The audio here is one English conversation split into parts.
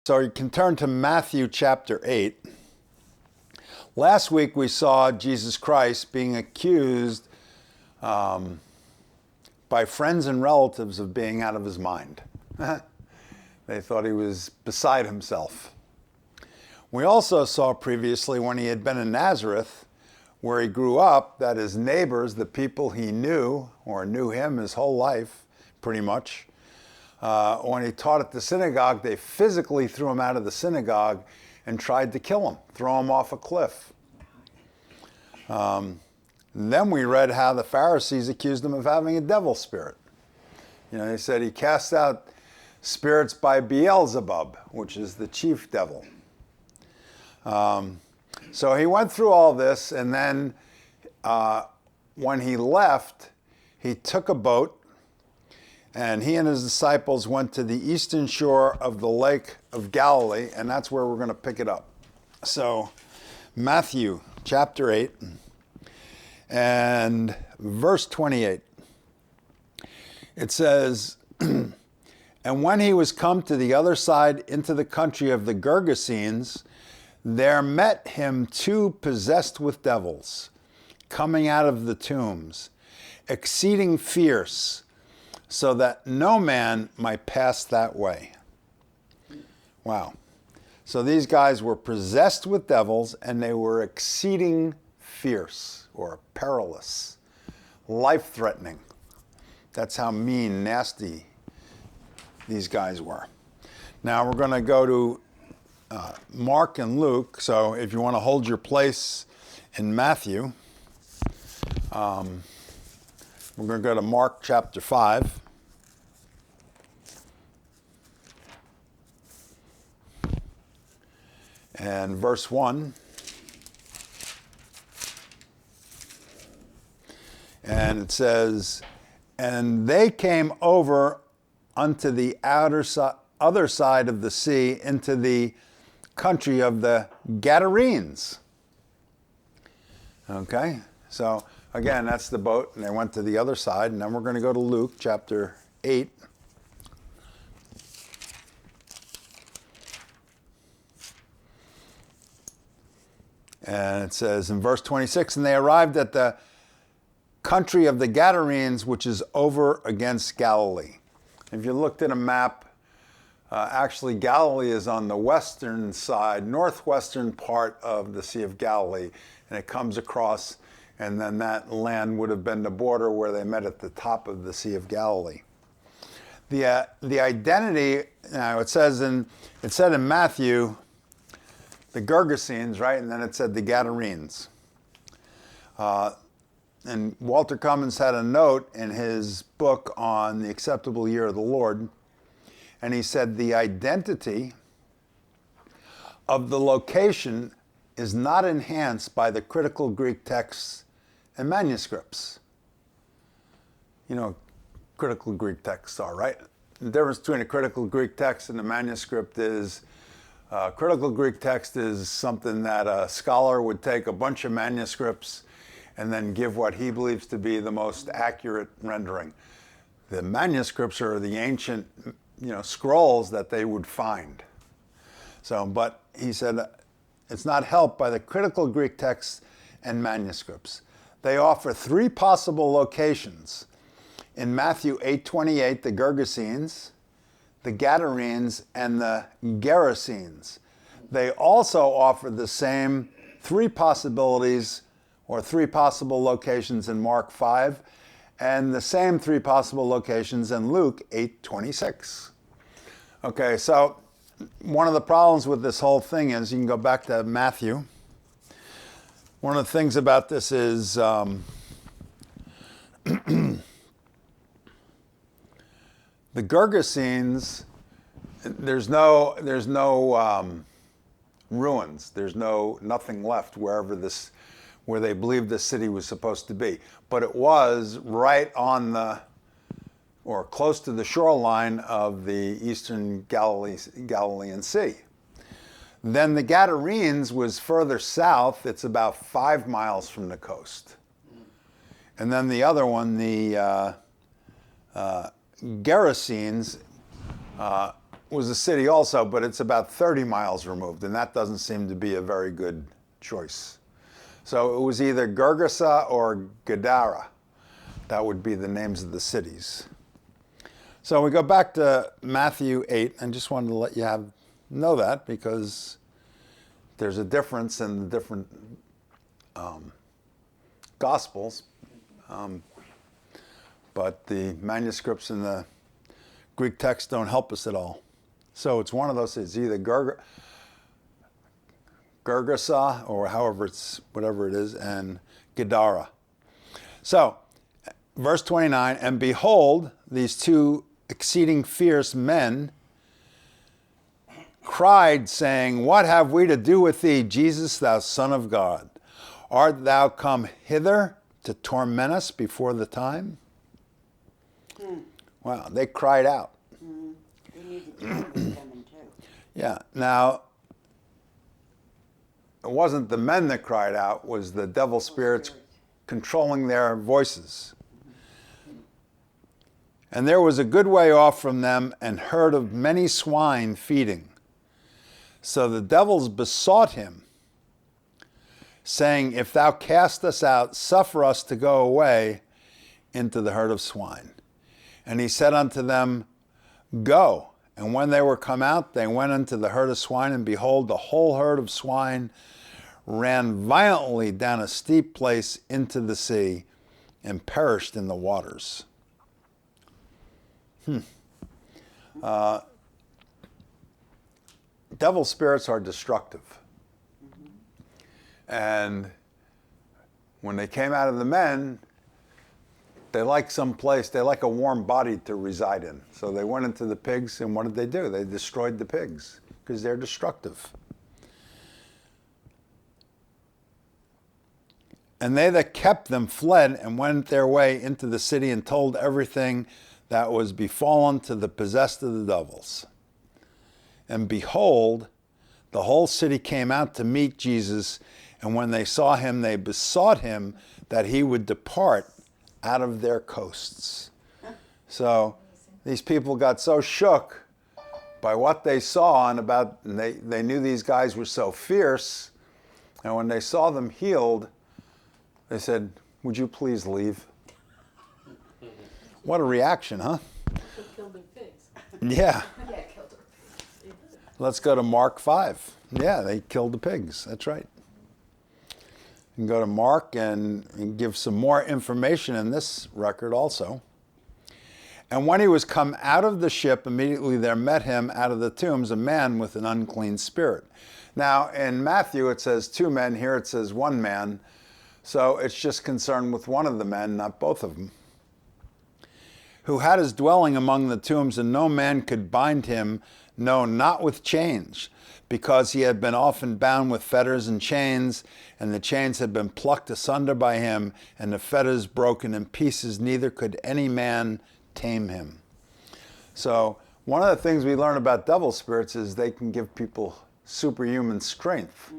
So you can turn to Matthew chapter 8. Last week we saw Jesus Christ being accused by friends and relatives of being out of his mind. They thought he was beside himself. We also saw previously when he had been in Nazareth, where he grew up, that his neighbors, the people he knew or knew him his whole life, pretty much, when he taught at the synagogue, they physically threw him out of the synagogue and tried to kill him, throw him off a cliff. Then we read how the Pharisees accused him of having a devil spirit. You know, they said he cast out spirits by Beelzebub, which is the chief devil. So he went through all this, and then when he left, he took a boat, and he and his disciples went to the eastern shore of the Lake of Galilee, and that's where we're going to pick it up. So Matthew chapter 8 and verse 28. It says, "And when he was come to the other side into the country of the Gergesenes, there met him two possessed with devils, coming out of the tombs, exceeding fierce, so that no man might pass that way." Wow. So these guys were possessed with devils, and they were exceeding fierce or perilous, life-threatening. That's how mean, nasty these guys were. Now we're going to go to Mark and Luke. So if you want to hold your place in Matthew, we're going to go to Mark chapter 5. And verse 1. And it says, "And they came over unto the other side of the sea, into the country of the Gadarenes." Okay, so again, that's the boat, and they went to the other side, and then we're going to go to Luke chapter 8. And it says in verse 26, "And they arrived at the country of the Gadarenes, which is over against Galilee." If you looked at a map, actually Galilee is on the western side, northwestern part of the Sea of Galilee, and it comes across, and then that land would have been the border where they met at the top of the Sea of Galilee. The identity, now it said in Matthew, the Gergesenes, right? And then it said the Gadarenes. And Walter Cummins had a note in his book on the acceptable year of the Lord, and he said the identity of the location is not enhanced by the critical Greek texts and manuscripts. You know, critical Greek texts are, right? The difference between a critical Greek text and a manuscript is critical Greek text is something that a scholar would take a bunch of manuscripts and then give what he believes to be the most accurate rendering. The manuscripts are the ancient, scrolls that they would find. So, but he said it's not helped by the critical Greek texts and manuscripts. They offer three possible locations. In Matthew 8:28, the Gergesenes, the Gadarenes, and the Gerasenes. They also offer the same three possibilities or three possible locations in Mark 5, and the same three possible locations in Luke 8:26. Okay, so one of the problems with this whole thing is, you can go back to Matthew. One of the things about this is the Gergesenes, there's no ruins. There's nothing left where they believed the city was supposed to be. But it was right on or close to the shoreline of the eastern Galilean Sea. Then the Gadarenes was further south. It's about 5 miles from the coast. And then the other one, the Gerasenes, was a city also, but it's about 30 miles removed, and that doesn't seem to be a very good choice. So it was either Gergesa or Gadara. That would be the names of the cities. So we go back to Matthew 8. I just wanted to let you know that, because there's a difference in the different Gospels. But the manuscripts in the Greek text don't help us at all. So it's one of those. It's either Gergesa, or whatever it is, and Gadara. So, verse 29, and behold, these two exceeding fierce men cried, saying, what have we to do with thee, Jesus, thou Son of God? Art thou come hither to torment us before the time? Wow, they cried out. We need to deal with them too. Yeah, now, it wasn't the men that cried out, it was the devil spirits controlling their voices. And there was a good way off from them an herd of many swine feeding. So the devils besought him, saying, if thou cast us out, suffer us to go away into the herd of swine. And he said unto them, go. And when they were come out, they went into the herd of swine, and behold, the whole herd of swine ran violently down a steep place into the sea, and perished in the waters. Devil spirits are destructive. And when they came out of the men, they like a warm body to reside in. So they went into the pigs, and what did they do? They destroyed the pigs, because they're destructive. And they that kept them fled and went their way into the city, and told everything that was befallen to the possessed of the devils. And behold, the whole city came out to meet Jesus, and when they saw him, they besought him that he would depart out of their coasts. So these people got so shook by what they saw, and they knew these guys were so fierce, and when they saw them healed, they said, would you please leave? What a reaction, huh? They killed their pigs. Yeah. Yeah, killed her. Let's go to Mark 5. Yeah, they killed the pigs. That's right. You can go to Mark and give some more information in this record also. And when he was come out of the ship, immediately there met him out of the tombs a man with an unclean spirit. Now, in Matthew, it says 2 men. Here it says 1 man. So it's just concerned with one of the men, not both of them. Who had his dwelling among the tombs, and no man could bind him, no, not with chains, because he had been often bound with fetters and chains, and the chains had been plucked asunder by him, and the fetters broken in pieces, neither could any man tame him. So one of the things we learn about devil spirits is they can give people superhuman strength.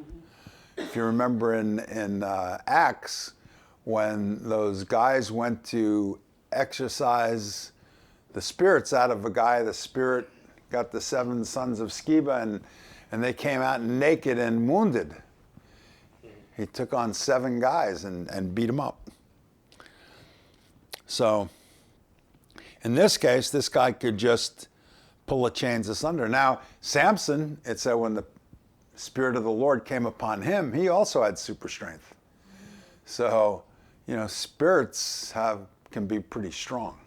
If you remember in Acts, when those guys went to exorcise the spirits out of a guy, the spirit got the 7 sons of Sceva, and they came out naked and wounded. He took on 7 guys and beat them up. So in this case, this guy could just pull the chains asunder. Now, Samson, it said when the Spirit of the Lord came upon him, he also had super strength. So, spirits can be pretty strong,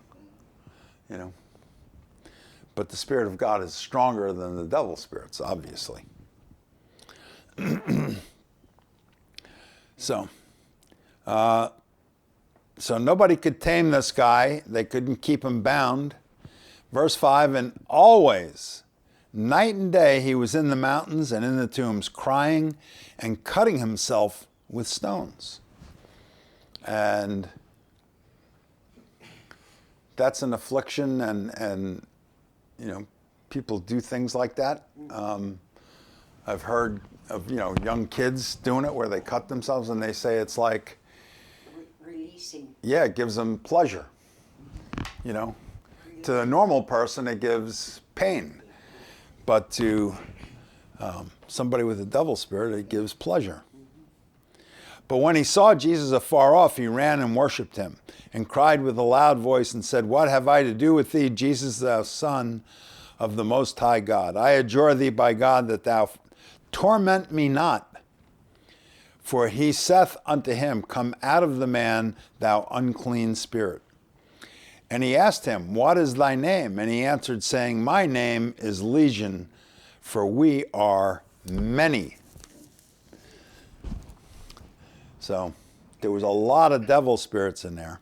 But the Spirit of God is stronger than the devil spirits, obviously. So nobody could tame this guy. They couldn't keep him bound. Verse 5, and always, night and day, he was in the mountains and in the tombs, crying and cutting himself with stones. And that's an affliction, and people do things like that. I've heard of young kids doing it where they cut themselves, and they say it's like Releasing. Yeah, it gives them pleasure. To the normal person, it gives pain. but to somebody with a devil spirit, it gives pleasure. But when he saw Jesus afar off, he ran and worshipped him, and cried with a loud voice and said, "What have I to do with thee, Jesus, thou Son of the Most High God? I adjure thee by God that thou torment me not." For he saith unto him, "Come out of the man, thou unclean spirit." And he asked him, "What is thy name?" And he answered, saying, "My name is Legion, for we are many." So there was a lot of devil spirits in there.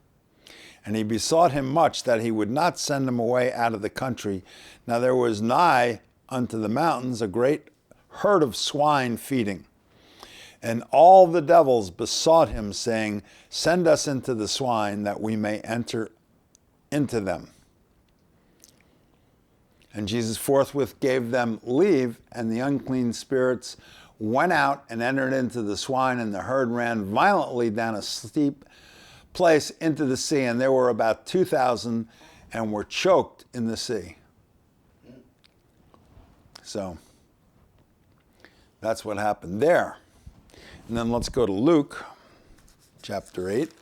And he besought him much that he would not send them away out of the country. Now there was nigh unto the mountains a great herd of swine feeding. And all the devils besought him, saying, "Send us into the swine, that we may enter into them." And Jesus forthwith gave them leave, and the unclean spirits went out and entered into the swine, and the herd ran violently down a steep place into the sea, and there were about 2,000 and were choked in the sea. So that's what happened there. And then let's go to Luke chapter 8.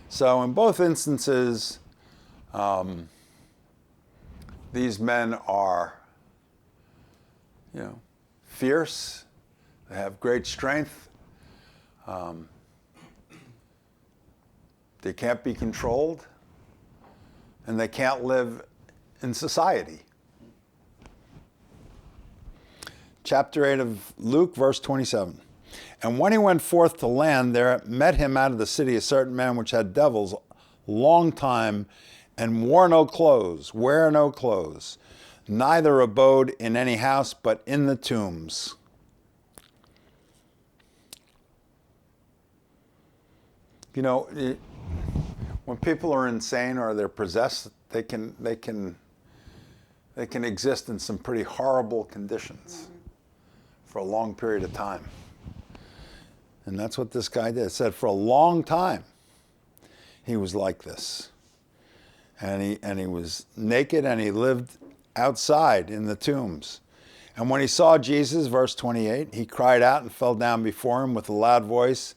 So in both instances, these men are, fierce. They have great strength. They can't be controlled, and they can't live in society. Chapter 8 of Luke, verse 27. And when he went forth to land, there met him out of the city a certain man which had devils long time, and wear no clothes, neither abode in any house, but in the tombs. When people are insane or they're possessed, they can exist in some pretty horrible conditions for a long period of time. And that's what this guy did. It said for a long time he was like this. And he was naked, and he lived outside in the tombs. And when he saw Jesus, verse 28, he cried out and fell down before him with a loud voice,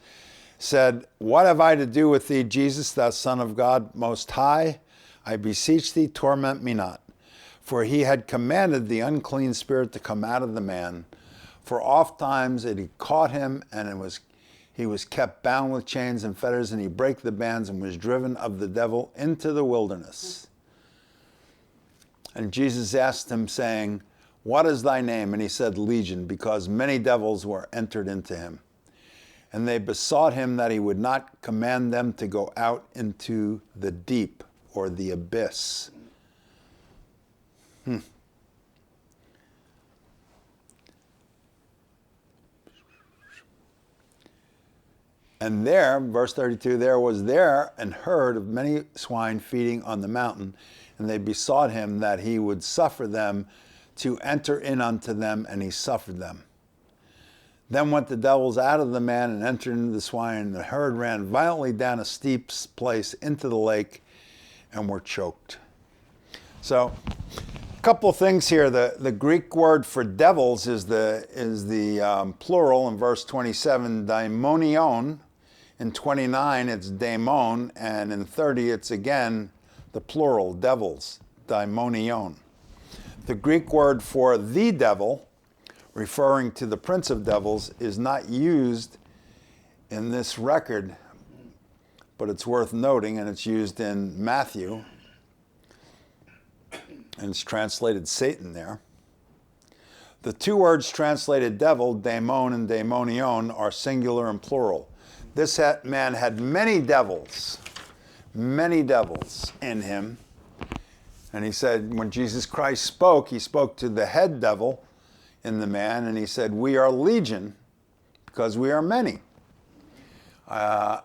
said, "What have I to do with thee, Jesus, thou Son of God Most High? I beseech thee, torment me not." For he had commanded the unclean spirit to come out of the man. For oft times it had caught him, and he was kept bound with chains and fetters, and he brake the bands and was driven of the devil into the wilderness. And Jesus asked him, saying, "What is thy name?" And he said, "Legion," because many devils were entered into him. And they besought him that he would not command them to go out into the deep, or the abyss. And there, verse 32, there was an herd of many swine feeding on the mountain, and they besought him that he would suffer them to enter in unto them, and he suffered them. Then went the devils out of the man and entered into the swine, and the herd ran violently down a steep place into the lake and were choked. So, a couple of things here. The Greek word for devils is the plural in verse 27, daimonion. In 29, it's daemon, and in 30, it's again the plural, devils, daimonion. The Greek word for the devil, referring to the prince of devils, is not used in this record, but it's worth noting, and it's used in Matthew, and it's translated Satan there. The two words translated devil, daemon and daimonion, are singular and plural. This man had many devils in him. And he said, when Jesus Christ spoke, he spoke to the head devil in the man, and he said, "We are legion because we are many." I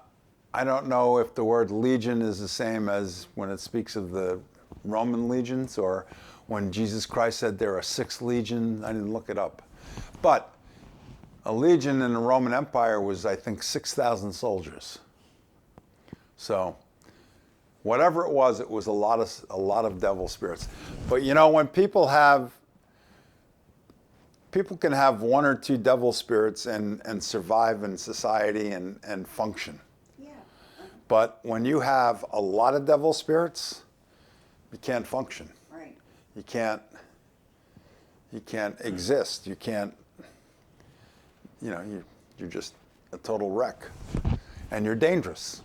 don't know if the word legion is the same as when it speaks of the Roman legions, or when Jesus Christ said there are 6 legions. I didn't look it up. But a legion in the Roman Empire was, I think, 6,000 soldiers. So whatever it was a lot of devil spirits. But you know, when people can have one or two devil spirits and survive in society and function. Yeah. But when you have a lot of devil spirits, you can't function. Right. You can't exist. You can't, you're just a total wreck. And you're dangerous.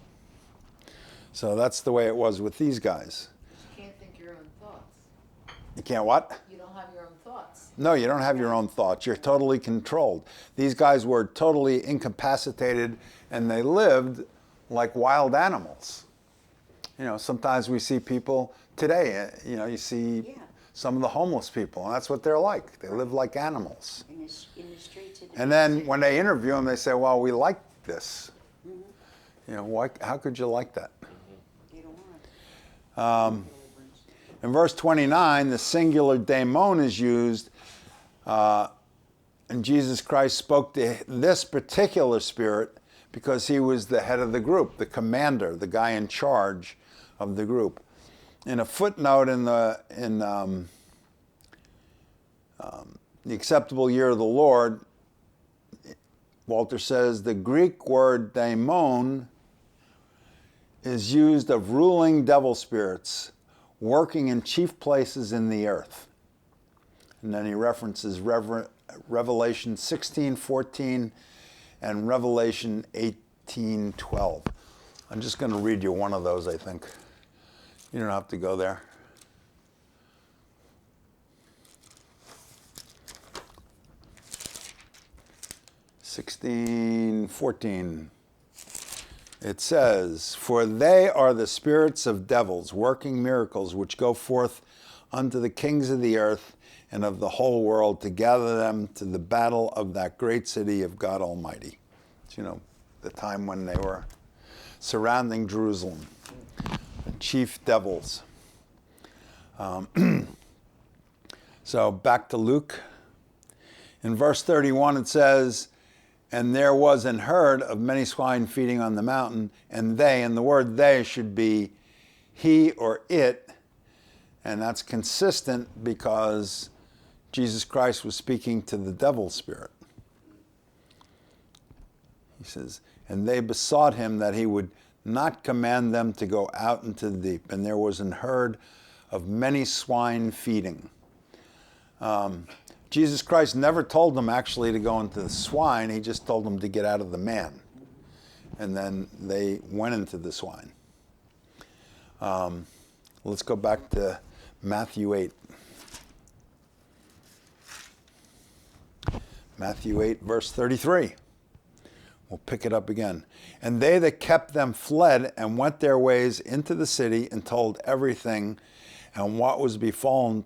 So that's the way it was with these guys. You can't think your own thoughts. You can't what? You don't have your own thoughts. No, you don't have your own thoughts. You're totally controlled. These guys were totally incapacitated, and they lived like wild animals. Sometimes we see people today, you see some of the homeless people, and that's what they're like. They live like animals. In the streets of the And then when they interview them, they say, well, we like this. How could you like that? They don't want it. In verse 29, the singular daemon is used, and Jesus Christ spoke to this particular spirit because he was the head of the group, the commander, the guy in charge of the group. In a footnote in the Acceptable Year of the Lord, Walter says the Greek word daimon is used of ruling devil spirits working in chief places in the earth. And then he references Revelation 16:14 and Revelation 18:12. I'm just going to read you one of those, I think. You don't have to go there. (16:14). It says, "For they are the spirits of devils, working miracles, which go forth unto the kings of the earth and of the whole world, to gather them to the battle of that great city of God Almighty." The time when they were surrounding Jerusalem, the chief devils. So back to Luke. In verse 31 it says, "And there was an herd of many swine feeding on the mountain, and they," and the word "they" should be he or it, and that's consistent because Jesus Christ was speaking to the devil spirit. He says, "And they besought him that he would not command them to go out into the deep. And there was an herd of many swine feeding." Jesus Christ never told them actually to go into the swine. He just told them to get out of the man. And then they went into the swine. Let's go back to Matthew 8. Matthew 8, verse 33. We'll pick it up again. "And they that kept them fled and went their ways into the city and told everything and what was befallen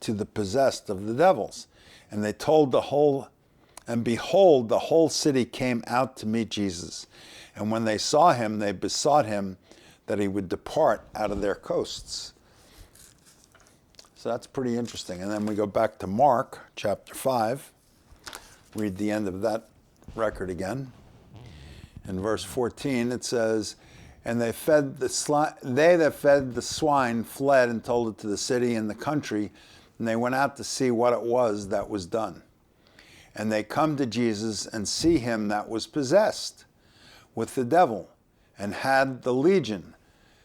to the possessed of the devils. And they told the whole, and behold, the whole city came out to meet Jesus. And when they saw him, they besought him that he would depart out of their coasts." So that's pretty interesting. And then we go back to Mark chapter 5. Read the end of that record again. In verse 14 it says, "And they that fed the swine fled and told it to the city and the country, and they went out to see what it was that was done. And they come to Jesus and see him that was possessed with the devil, and had the legion,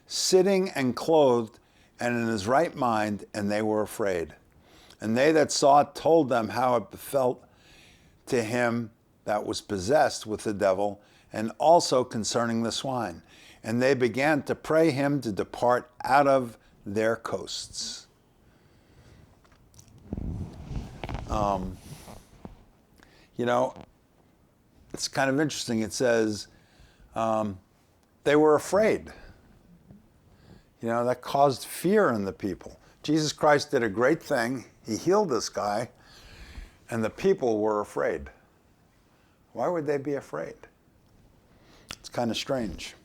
sitting and clothed and in his right mind, and they were afraid. And they that saw it told them how it befell to him that was possessed with the devil, and also concerning the swine. And they began to pray him to depart out of their coasts." It's kind of interesting. It says they were afraid. That caused fear in the people. Jesus Christ did a great thing. He healed this guy, and the people were afraid. Why would they be afraid? It's kind of strange.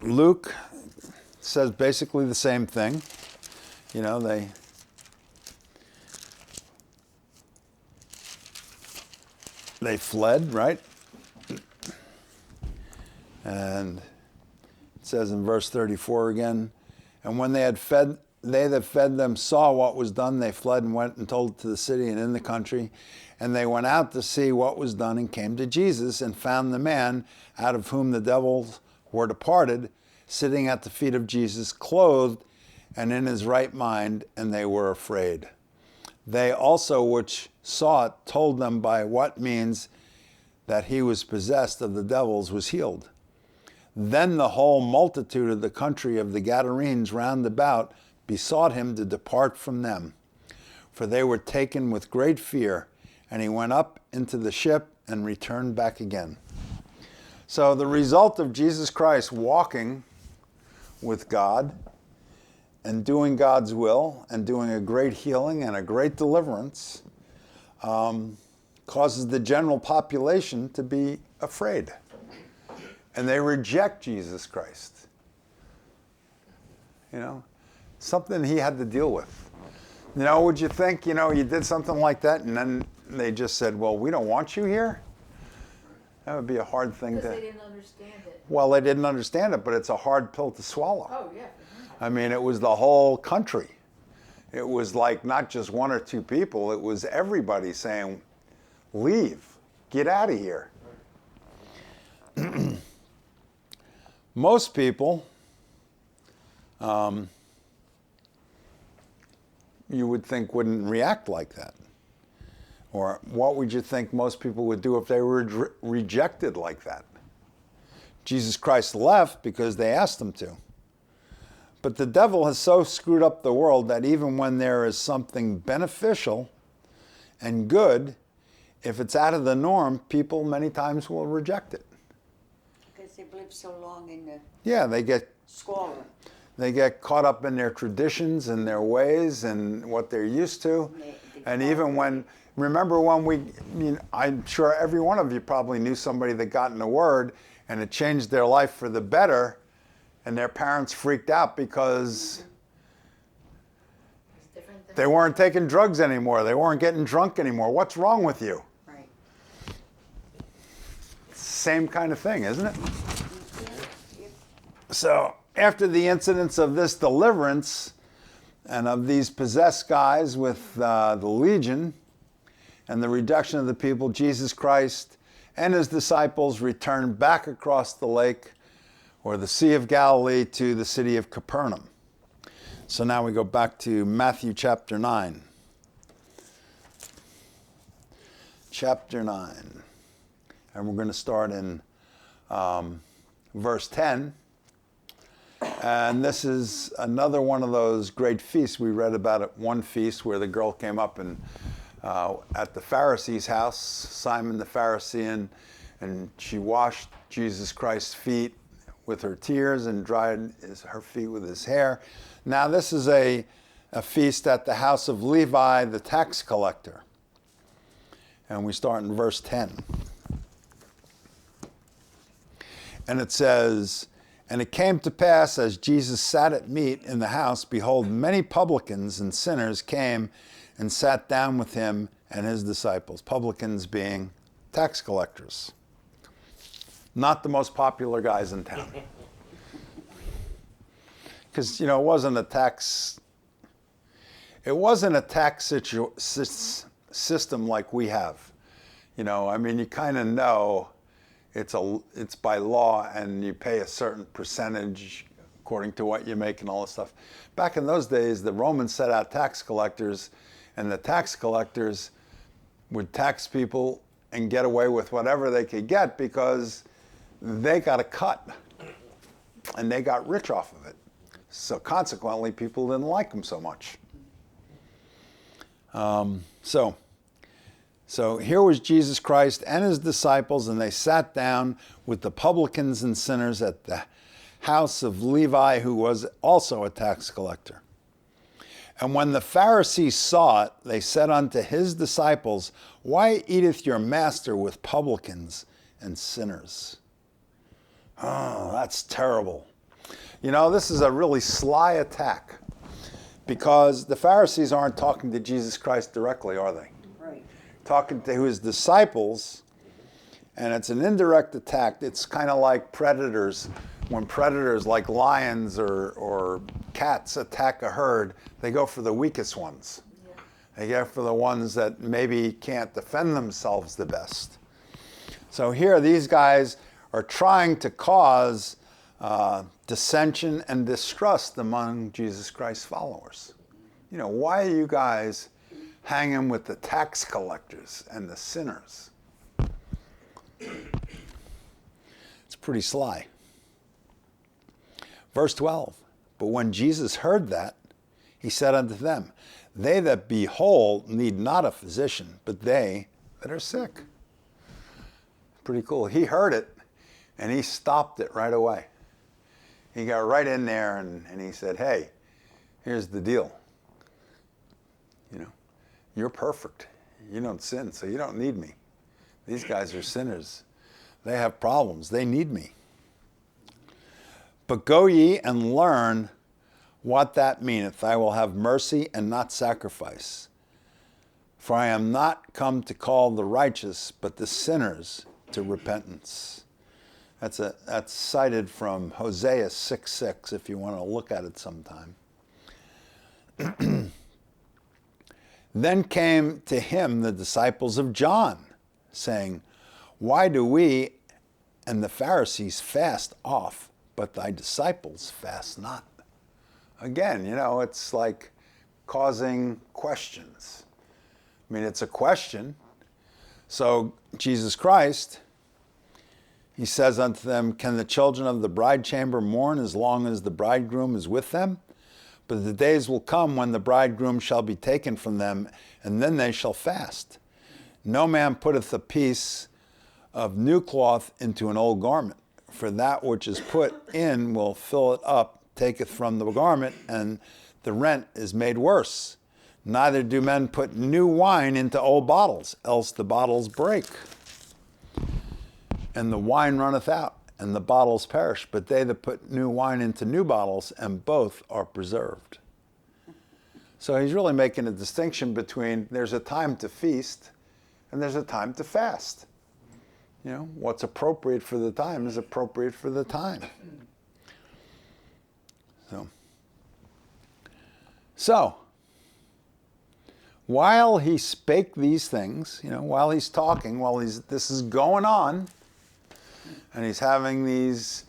Luke says basically the same thing. They fled, right? And says in verse 34 again, and when they that fed them saw what was done, they fled and went and told it to the city and in the country. And they went out to see what was done and came to Jesus and found the man out of whom the devils were departed, sitting at the feet of Jesus, clothed and in his right mind, and they were afraid. They also which saw it told them by what means that he was possessed of the devils was healed. Then the whole multitude of the country of the Gadarenes round about besought him to depart from them, for they were taken with great fear, and he went up into the ship and returned back again. So the result of Jesus Christ walking with God and doing God's will and doing a great healing and a great deliverance causes the general population to be afraid. And they reject Jesus Christ. You know, something he had to deal with. You know, would you think, you did something like that and then they just said, well, we don't want you here? That would be a hard thing to... Because they didn't understand it. Well, they didn't understand it, but it's a hard pill to swallow. Oh, yeah. I mean, it was the whole country. It was like not just one or two people. It was everybody saying, leave, get out of here. Most people, you would think wouldn't react like that. Or what would you think most people would do if they were rejected like that? Jesus Christ left because they asked him to. But the devil has so screwed up the world that even when there is something beneficial and good, if it's out of the norm, people many times will reject it. Because they've lived so long in the Yeah, they get squalor. They get caught up in their traditions and their ways and what they're used to. And even when, remember when I'm sure every one of you probably knew somebody that got in the Word and it changed their life for the better, and their parents freaked out because It's different than they weren't taking drugs anymore. They weren't getting drunk anymore. What's wrong with you? Right. Same kind of thing, isn't it? Yep. So after the incidents of this deliverance and of these possessed guys with the legion and the reduction of the people, Jesus Christ and his disciples returned back across the lake or the Sea of Galilee to the city of Capernaum. So now we go back to Matthew chapter 9. Chapter 9. And we're going to start in verse 10. And this is another one of those great feasts. We read about it, one feast where the girl came up and at the Pharisee's house, Simon the Pharisee, and she washed Jesus Christ's feet with her tears and dried her feet with his hair. Now this is a feast at the house of Levi, the tax collector. And we start in verse 10. And it says, and it came to pass, as Jesus sat at meat in the house, behold, many publicans and sinners came and sat down with him and his disciples. Publicans being tax collectors. Not the most popular guys in town. Because, it wasn't a tax system like we have. You kind of know it's by law and you pay a certain percentage according to what you make and all this stuff. Back in those days, the Romans set out tax collectors, and the tax collectors would tax people and get away with whatever they could get because they got a cut and they got rich off of it. So consequently, people didn't like them so much. So here was Jesus Christ and his disciples, and they sat down with the publicans and sinners at the house of Levi, who was also a tax collector. And when the Pharisees saw it, they said unto his disciples, why eateth your master with publicans and sinners? Oh, that's terrible. This is a really sly attack because the Pharisees aren't talking to Jesus Christ directly, are they? Right. Talking to his disciples, And it's an indirect attack. It's kind of like predators. When predators like lions or cats attack a herd, they go for the weakest ones. Yeah. They go for the ones that maybe can't defend themselves the best. So here, these guys are trying to cause dissension and distrust among Jesus Christ's followers. You know, why are you guys hanging with the tax collectors and the sinners? It's pretty sly. Verse 12, but when Jesus heard that, he said unto them, they that be whole need not a physician, but they that are sick. Pretty cool. He heard it, and he stopped it right away. He got right in there, and he said, hey, here's the deal. You know, you're perfect. You don't sin, so you don't need me. These guys are sinners. They have problems. They need me. But go ye and learn what that meaneth. I will have mercy and not sacrifice. For I am not come to call the righteous, but the sinners to repentance. That's cited from Hosea 6:6, if you want to look at it sometime. Then came to him the disciples of John, saying, why do we and the Pharisees fast oft, but thy disciples fast not? Again, you know, it's like causing questions. I mean, it's a question. So Jesus Christ, he says unto them, can the children of the bride chamber mourn as long as the bridegroom is with them? But the days will come when the bridegroom shall be taken from them, and then they shall fast. No man putteth a piece of new cloth into an old garment, for that which is put in will fill it up, taketh from the garment, and the rent is made worse. Neither do men put new wine into old bottles, else the bottles break, and the wine runneth out, and the bottles perish. But they that put new wine into new bottles, and both are preserved. So he's really making a distinction between there's a time to feast and there's a time to fast. You know, what's appropriate for the time is appropriate for the time. So, while he spake these things, you know, while he's talking, this is going on, and he's having this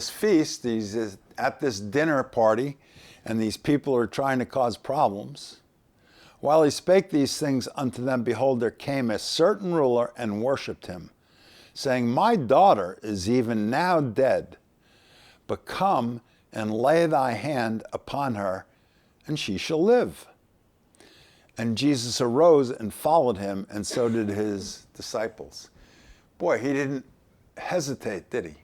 feast, he's at this dinner party, and these people are trying to cause problems. While he spake these things unto them, behold, there came a certain ruler and worshipped him, saying, my daughter is even now dead, but come and lay thy hand upon her, and she shall live. And Jesus arose and followed him, and so did his disciples. Boy, he didn't hesitate, did he?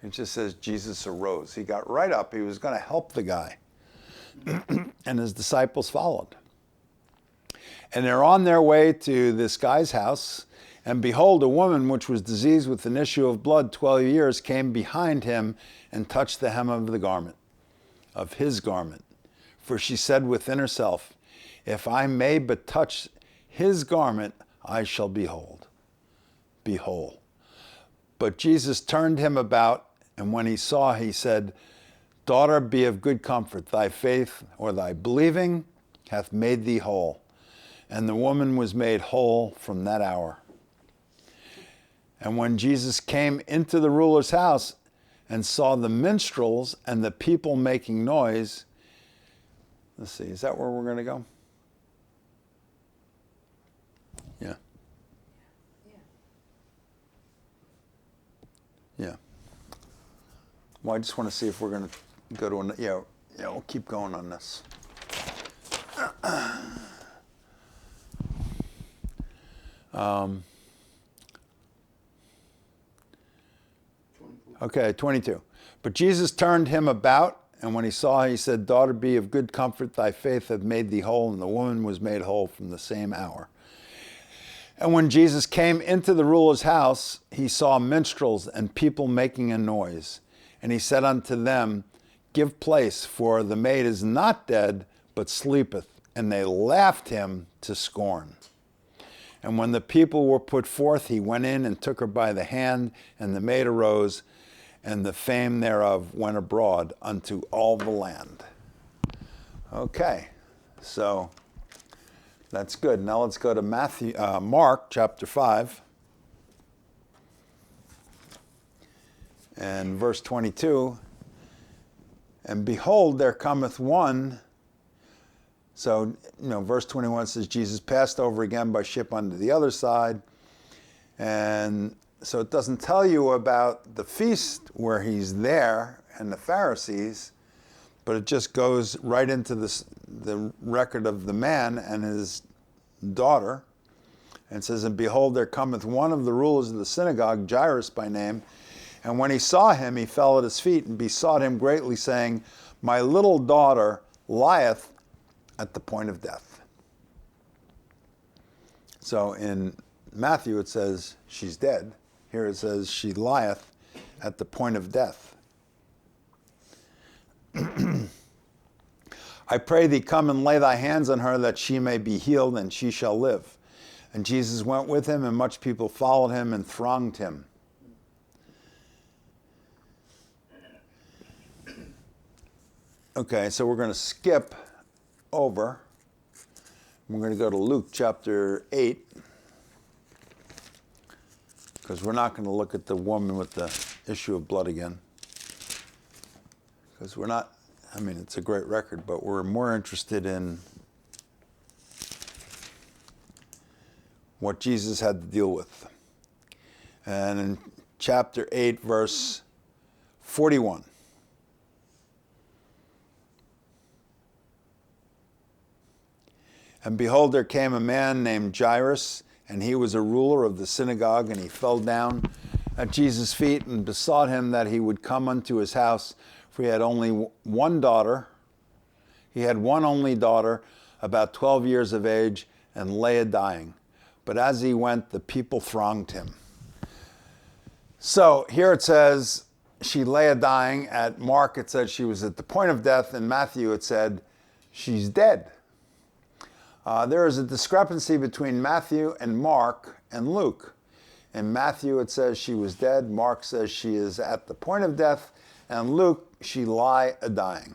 It just says Jesus arose. He got right up. He was going to help the guy. And his disciples followed. And they're on their way to this guy's house. And behold, a woman which was diseased with an issue of blood 12 years came behind him and touched the hem of the garment, of his garment. For she said within herself, if I may but touch his garment, I shall be whole. But Jesus turned him about, and when he saw, he said, daughter, be of good comfort. Thy faith, or thy believing, hath made thee whole. And the woman was made whole from that hour. And when Jesus came into the ruler's house and saw the minstrels and the people making noise, let's see, is that where we're going to go? Yeah. Yeah. Well, I just want to see if we're going to go to yeah, we'll keep going on this. Okay, 22. But Jesus turned him about, and when he saw, he said, daughter, be of good comfort. Thy faith hath made thee whole. And the woman was made whole from the same hour. And when Jesus came into the ruler's house, he saw minstrels and people making a noise. And he said unto them, give place, for the maid is not dead, but sleepeth. And they laughed him to scorn. And when the people were put forth, he went in and took her by the hand, and the maid arose, and the fame thereof went abroad unto all the land. Okay, so that's good. Now let's go to Mark chapter 5 and verse 22. And behold, there cometh one. So, verse 21 says, Jesus passed over again by ship unto the other side. And so it doesn't tell you about the feast where he's there and the Pharisees, but it just goes right into the record of the man and his daughter. And says, and behold, there cometh one of the rulers of the synagogue, Jairus by name. And when he saw him, he fell at his feet and besought him greatly, saying, my little daughter lieth at the point of death. So in Matthew it says she's dead. Here it says she lieth at the point of death. I pray thee, come and lay thy hands on her, that she may be healed, and she shall live. And Jesus went with him, and much people followed him and thronged him. Okay, so we're going to skip over. We're going to go to Luke chapter 8, because we're not going to look at the woman with the issue of blood again. Because we're not, it's a great record, but we're more interested in what Jesus had to deal with. And in chapter 8, verse 41. And behold, there came a man named Jairus, and he was a ruler of the synagogue, and he fell down at Jesus' feet and besought him that he would come unto his house, for he had only one daughter. He had one only daughter, about 12 years of age, and lay a-dying. But as he went, the people thronged him. So here it says she lay a-dying. At Mark, it said she was at the point of death. In Matthew, it said she's dead. There is a discrepancy between Matthew and Mark and Luke. In Matthew, it says she was dead. Mark says she is at the point of death. And Luke, she lie a-dying.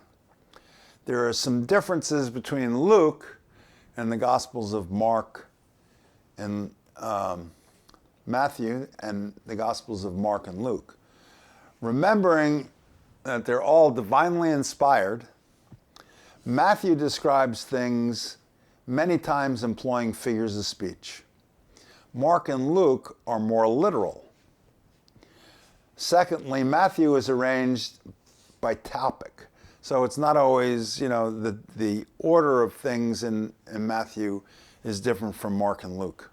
There are some differences between Luke and the Gospels of Mark and Matthew and the Gospels of Mark and Luke. Remembering that they're all divinely inspired, Matthew describes things many times employing figures of speech. Mark and Luke are more literal. Secondly, Matthew is arranged by topic. So it's not always, the order of things in Matthew is different from Mark and Luke.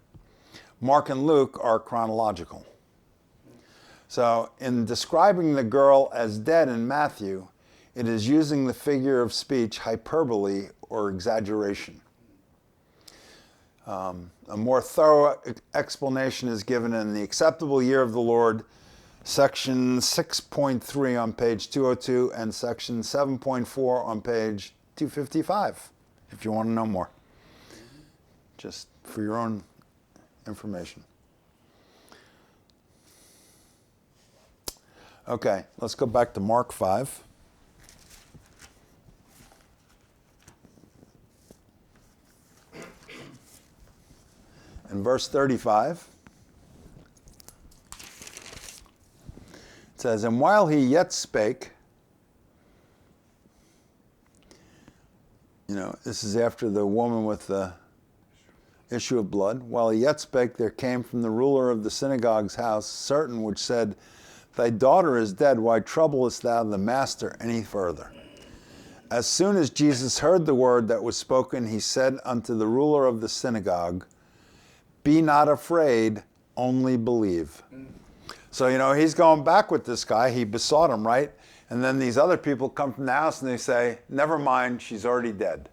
Mark and Luke are chronological. So in describing the girl as dead in Matthew, it is using the figure of speech hyperbole or exaggeration. A more thorough explanation is given in The Acceptable Year of the Lord, section 6.3 on page 202 and section 7.4 on page 255, if you want to know more, just for your own information. Okay, let's go back to Mark 5. In verse 35, it says, and while he yet spake, this is after the woman with the issue of blood, while he yet spake, there came from the ruler of the synagogue's house certain which said, thy daughter is dead, why troublest thou the master any further? As soon as Jesus heard the word that was spoken, he said unto the ruler of the synagogue, be not afraid, only believe. So, he's going back with this guy. He besought him, right? And then these other people come from the house and they say, never mind, she's already dead.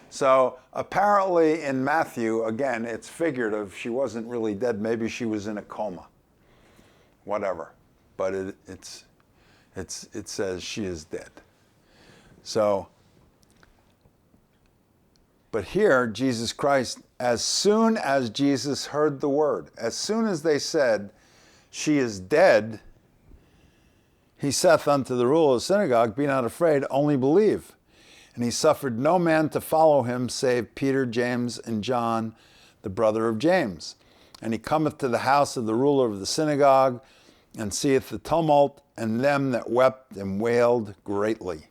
So apparently in Matthew, again, it's figurative. She wasn't really dead. Maybe she was in a coma. Whatever. But it says she is dead. So But here, Jesus Christ, as soon as Jesus heard the word, as soon as they said, she is dead, he saith unto the ruler of the synagogue, be not afraid, only believe. And he suffered no man to follow him, save Peter, James, and John, the brother of James. And he cometh to the house of the ruler of the synagogue, and seeth the tumult, and them that wept and wailed greatly.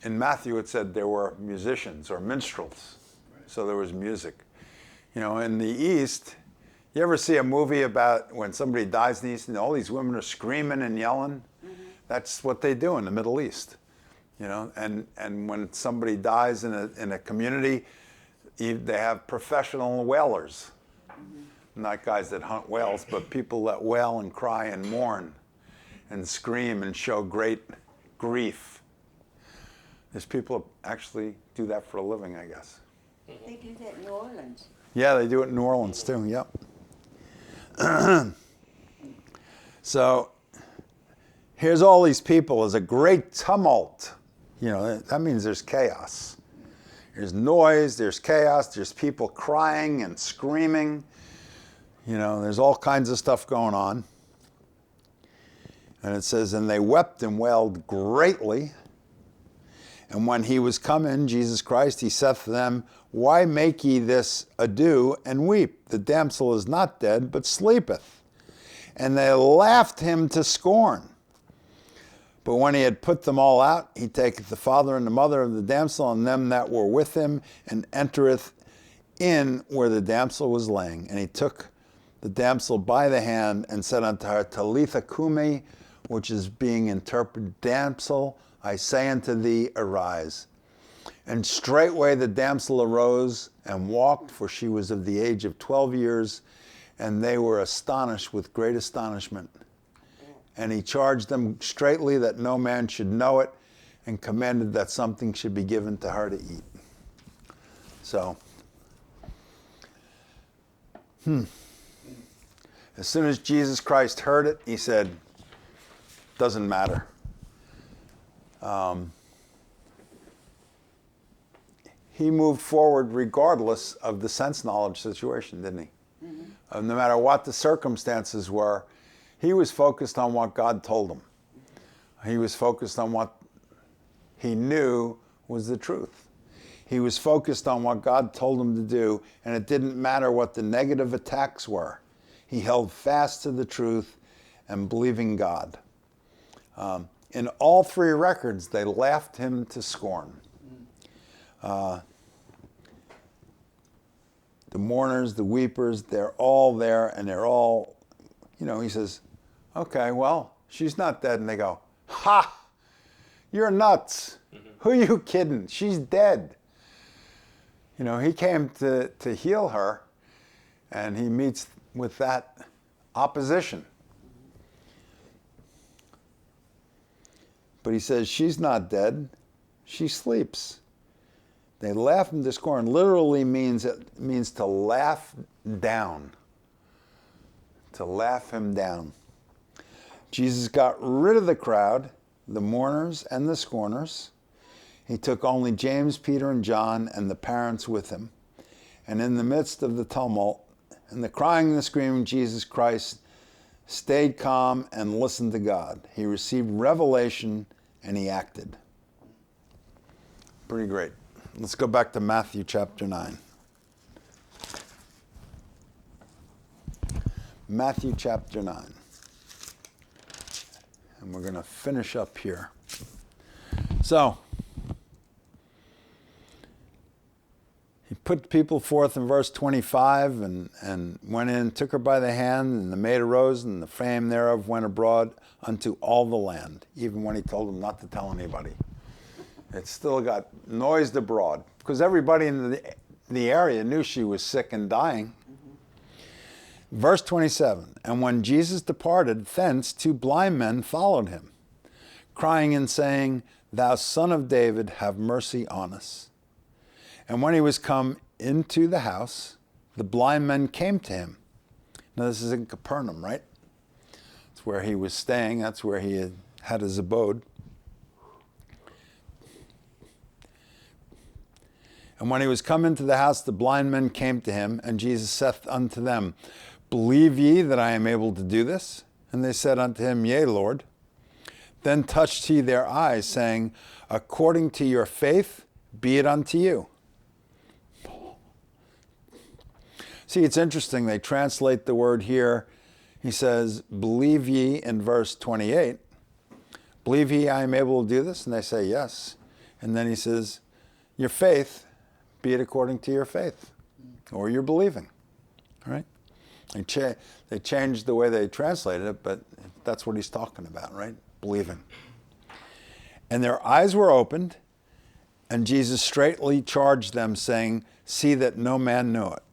In Matthew it said there were musicians or minstrels, so there was music. You know, in the East, you ever see a movie about when somebody dies in the East and all these women are screaming and yelling? Mm-hmm. That's what they do in the Middle East. You know, and when somebody dies in a community, they have professional wailers. Mm-hmm. Not guys that hunt whales, but people that wail and cry and mourn and scream and show great grief. There's people who actually do that for a living, I guess. They do that in New Orleans. Yeah, they do it in New Orleans too, yep. So here's all these people. There's a great tumult. You know, that means there's chaos. There's noise, there's chaos, there's people crying and screaming. You know, there's all kinds of stuff going on. And it says, and they wept and wailed greatly. And when he was come in, Jesus Christ, he saith to them, why make ye this ado and weep? The damsel is not dead, but sleepeth. And they laughed him to scorn. But when he had put them all out, he taketh the father and the mother of the damsel and them that were with him, and entereth in where the damsel was laying. And he took the damsel by the hand and said unto her, Talitha cumi, which is being interpreted, damsel, I say unto thee, arise. And straightway the damsel arose and walked, for she was of the age of 12 years, and they were astonished with great astonishment. And he charged them straitly that no man should know it, and commanded that something should be given to her to eat. So, as soon as Jesus Christ heard it, he said, doesn't matter. He moved forward regardless of the sense knowledge situation, didn't he? Mm-hmm. No matter what the circumstances were, he was focused on what God told him. He was focused on what he knew was the truth. He was focused on what God told him to do, and it didn't matter what the negative attacks were. He held fast to the truth and believing God. In all three records, they laughed him to scorn. The mourners, the weepers, they're all there, and they're all, you know, he says, okay, well, she's not dead. And they go, ha, you're nuts. Mm-hmm. Who are you kidding? She's dead. You know, he came to heal her, and he meets with that opposition. But he says, she's not dead, she sleeps. They laugh him to scorn. Literally means to laugh down. To laugh him down. Jesus got rid of the crowd, the mourners and the scorners. He took only James, Peter, and John and the parents with him. And in the midst of the tumult and the crying and the screaming, Jesus Christ stayed calm and listened to God. He received revelation and he acted. Pretty great. Let's go back to Matthew chapter 9. Matthew chapter 9. And we're going to finish up here. So, he put people forth in verse 25 and went in, took her by the hand, and the maid arose, and the fame thereof went abroad unto all the land, even when he told them not to tell anybody. It still got noised abroad, because everybody in the area knew she was sick and dying. Mm-hmm. Verse 27, and when Jesus departed thence, 2 blind men followed him, crying and saying, Thou son of David, have mercy on us. And when he was come into the house, the blind men came to him. Now this is in Capernaum, right? It's where he was staying. That's where he had his abode. And when he was come into the house, the blind men came to him, and Jesus saith unto them, Believe ye that I am able to do this? And they said unto him, Yea, Lord. Then touched he their eyes, saying, According to your faith, be it unto you. See, it's interesting. They translate the word here. He says, Believe ye in verse 28. Believe ye I am able to do this? And they say, yes. And then he says, your faith, be it according to your faith, or your believing. All right? They changed the way they translated it, but that's what he's talking about, right? Believing. And their eyes were opened, and Jesus straightly charged them, saying, See that no man know it.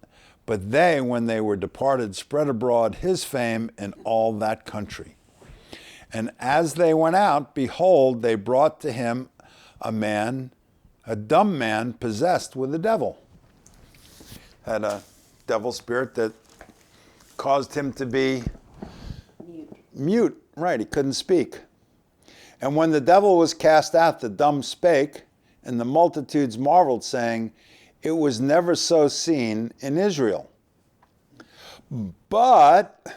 But they, when they were departed, spread abroad his fame in all that country. And as they went out, behold, they brought to him a dumb man possessed with a devil. Had a devil spirit that caused him to be mute. Right, he couldn't speak. And when the devil was cast out, the dumb spake, and the multitudes marveled, saying, It was never so seen in Israel. But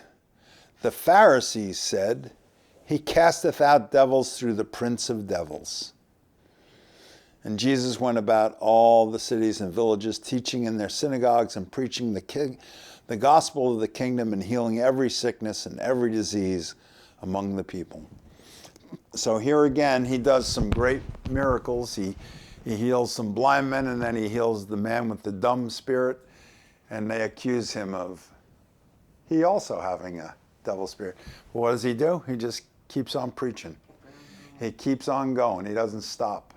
the Pharisees said, He casteth out devils through the prince of devils. And Jesus went about all the cities and villages, teaching in their synagogues and preaching the gospel of the kingdom and healing every sickness and every disease among the people. So here again, he does some great miracles. He heals some blind men, and then he heals the man with the dumb spirit, and they accuse him of he also having a devil spirit. But what does he do? He just keeps on preaching. He keeps on going. He doesn't stop.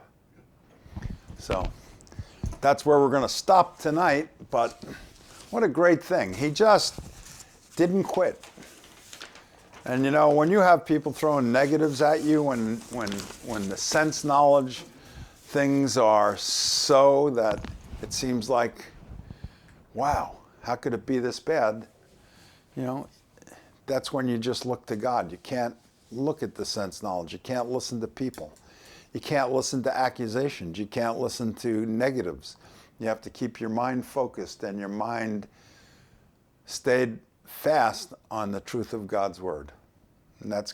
So that's where we're going to stop tonight, but what a great thing. He just didn't quit. And you know, when you have people throwing negatives at you, when the sense knowledge things are so that it seems like, wow, how could it be this bad? You know, that's when you just look to God. You can't look at the sense knowledge. You can't listen to people. You can't listen to accusations. You can't listen to negatives. You have to keep your mind focused and your mind stayed fast on the truth of God's word. And that's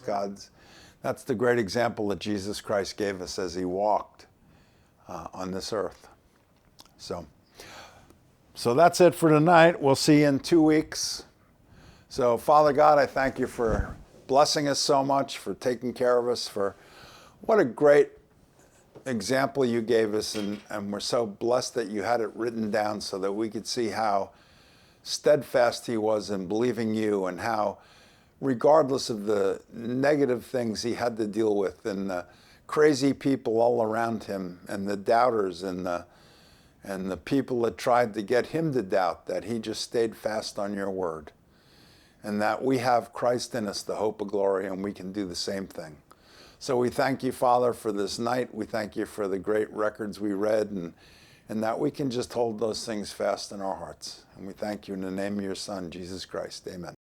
the great example that Jesus Christ gave us as he walked on this earth. So that's it for tonight. We'll see you in 2 weeks. So Father God, I thank you for blessing us so much, for taking care of us, for what a great example you gave us, and we're so blessed that you had it written down so that we could see how steadfast he was in believing you, and how regardless of the negative things he had to deal with and the crazy people all around him and the doubters and the people that tried to get him to doubt, that he just stayed fast on your word, and that we have Christ in us, the hope of glory, and we can do the same thing. So we thank you, Father, for this night. We thank you for the great records we read, and that we can just hold those things fast in our hearts. And we thank you in the name of your Son, Jesus Christ. Amen.